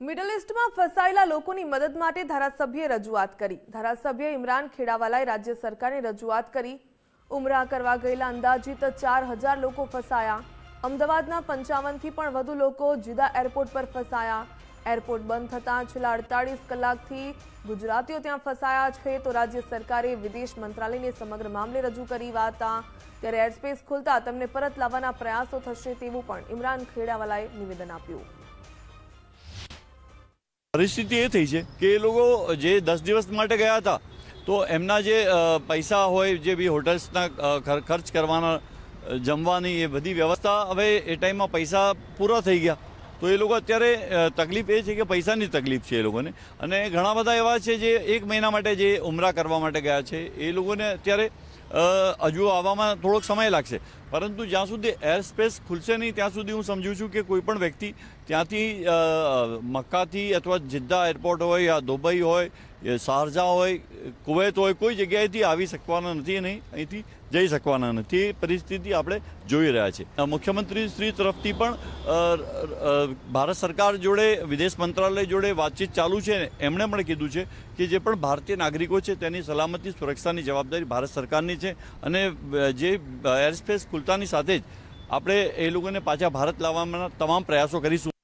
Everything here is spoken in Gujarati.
મિડલ ઇસ્ટમાં ફસાયેલા લોકોની મદદ માટે ધારાસભ્યએ રજૂઆત કરી। ધારાસભ્ય ઇમરાન ખેડાવાલાએ રાજ્ય સરકારને રજૂઆત કરી। ઉમરા કરવા ગયેલા અંદાજિત 4000 લોકો ફસાયા। અમદાવાદના 55થી પણ વધુ લોકો જીદા એરપોર્ટ પર ફસાયા। એરપોર્ટ બંધ થતાં છેલ્લા 48 કલાકથી ગુજરાતીઓ ત્યાં ફસાયા છે તો રાજ્ય સરકારે વિદેશ મંત્રાલયને સમગ્ર મામલે રજૂ કરી વાત। ત્યારે એરસ્પેસ ખુલતા તેમને પરત લાવવાના પ્રયાસો થશે તેવું પણ ઇમરાન ખેડાવાલાએ નિવેદન આપ્યું। परिस्थिति ये थी है कि ये लोग जे 10 दिवस माटे गया था तो एमना जे पैसा होय जे भी होटल्सना खर्च करवाना जमवानी ये बधी व्यवस्था हवे ए टाइम में पैसा पूरा थई गया तो ये लोग अत्यारे तकलीफ ए छे कि पैसानी तकलीफ छे ए लोगोने अने घणा बधा एवा छे जे 1 महीना माटे जे उमरा करवा माटे गया छे ए लोगोने अत्यारे हजू आवामां थोड़ोक समय लागशे परंतु ज्यां सुधी एयर स्पेस खुलशे नहीं त्यां सुधी हूँ समझू छूं कि कोईपण व्यक्ति त्यांथी मक्काथी अथवा जिद्दा एरपोर्ट होय या दुबई होय शारजा होय कुवैत होय कोई जग्याएथी आवी शकवाना नथी अने અહીંથી જઈ શકવાના નથી। પરિસ્થિતિ આપણે જોઈ રહ્યા છે। મુખ્યમંત્રી શ્રી તરફથી પણ ભારત સરકાર જોડે વિદેશ મંત્રાલય જોડે વાતચીત ચાલુ છે। એમણે પણ કીધું છે કે જે પણ ભારતીય નાગરિકો છે તેની સલામતી સુરક્ષાની જવાબદારી ભારત સરકારની છે અને જે એર સ્પેસ ખુલતાની સાથે જ આપણે એ લોકોને પાછા ભારત લાવવાના તમામ પ્રયાસો કરીશું।